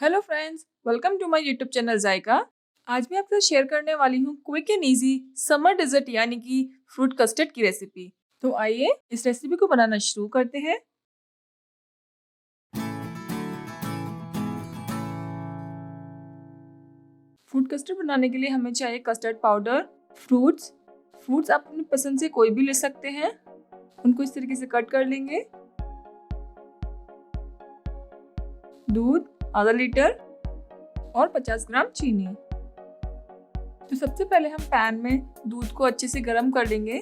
Hello friends, welcome to my YouTube channel Zayka. आज मैं आपके साथ शेयर करने वाली हूँ quick and easy summer dessert यानी कि फ्रूट कस्टर्ड की रेसिपी। तो आइए इस रेसिपी को बनाना शुरू करते हैं। फ्रूट कस्टर्ड बनाने के लिए हमें चाहिए कस्टर्ड पाउडर, फ्रूट्स आप अपनी पसंद से कोई भी ले सकते हैं। उनको इस तरीके से कट कर लेंगे। दूध आधा लीटर और 50 ग्राम चीनी। तो सबसे पहले हम पैन में दूध को अच्छे से गर्म कर लेंगे।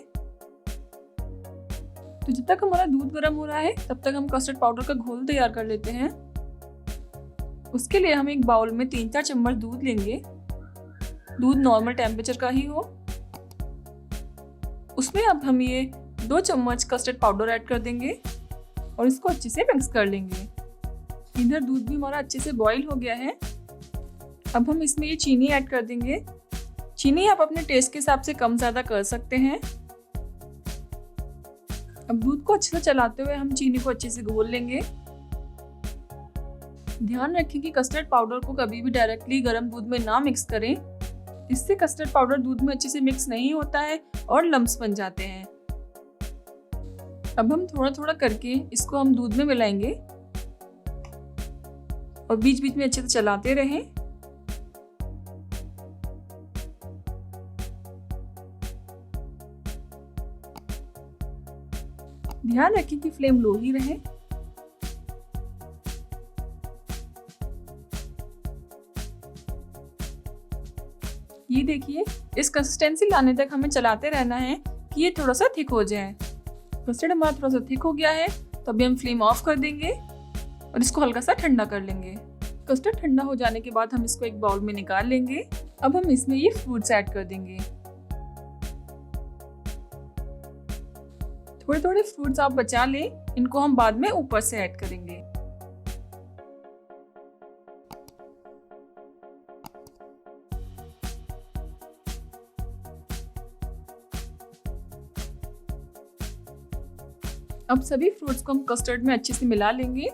तो जब तक हमारा दूध गर्म हो रहा है तब तक हम कस्टर्ड पाउडर का घोल तैयार कर लेते हैं। उसके लिए हम एक बाउल में 3-4 चम्मच दूध लेंगे। दूध नॉर्मल टेम्परेचर का ही हो। उसमें अब हम ये 2 चम्मच कस्टर्ड पाउडर ऐड कर देंगे और इसको अच्छे से मिक्स कर लेंगे। इधर दूध भी हमारा अच्छे से बॉईल हो गया है। अब हम इसमें ये चीनी ऐड कर देंगे। चीनी आप अपने टेस्ट के हिसाब से कम ज़्यादा कर सकते हैं। अब दूध को अच्छे से चलाते हुए हम चीनी को अच्छे से घोल लेंगे। ध्यान रखें कि कस्टर्ड पाउडर को कभी भी डायरेक्टली गर्म दूध में ना मिक्स करें। इससे कस्टर्ड पाउडर दूध में अच्छे से मिक्स नहीं होता है और लम्प्स बन जाते हैं। अब हम थोड़ा थोड़ा करके इसको हम दूध में मिलाएंगे और बीच बीच में अच्छे से चलाते रहें। ध्यान रखें कि फ्लेम लो ही रहे। ये देखिए, इस कंसिस्टेंसी लाने तक हमें चलाते रहना है कि ये थोड़ा सा थिक हो जाए। कस्टर्ड हमारा थोड़ा सा थिक हो गया है तो अभी हम फ्लेम ऑफ कर देंगे और इसको हल्का सा ठंडा कर लेंगे। कस्टर्ड ठंडा हो जाने के बाद हम इसको एक बाउल में निकाल लेंगे। अब हम इसमें ये फ्रूट्स ऐड कर देंगे। थोड़े थोड़े फ्रूट्स आप बचा लें, इनको हम बाद में ऊपर से ऐड करेंगे। अब सभी फ्रूट्स को हम कस्टर्ड में अच्छे से मिला लेंगे।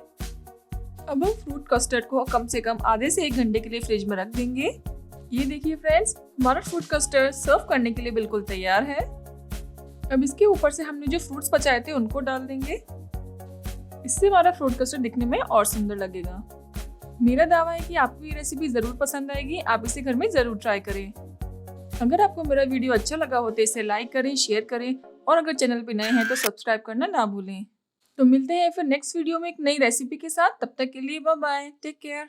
अब हम फ्रूट कस्टर्ड को कम से कम आधे से 1 घंटे के लिए फ्रिज में रख देंगे। ये देखिए फ्रेंड्स, हमारा फ्रूट कस्टर्ड सर्व करने के लिए बिल्कुल तैयार है। अब इसके ऊपर से हमने जो फ्रूट्स बचाए थे उनको डाल देंगे। इससे हमारा फ्रूट कस्टर्ड दिखने में और सुंदर लगेगा। मेरा दावा है कि आपको ये रेसिपी जरूर पसंद आएगी। आप इसे घर में जरूर ट्राई करें। अगर आपको मेरा वीडियो अच्छा लगा हो तो इसे लाइक करें, शेयर करें और अगर चैनल पे नए हैं तो सब्सक्राइब करना ना भूलें। तो मिलते हैं फिर नेक्स्ट वीडियो में एक नई रेसिपी के साथ। तब तक के लिए बाय बाय, टेक केयर।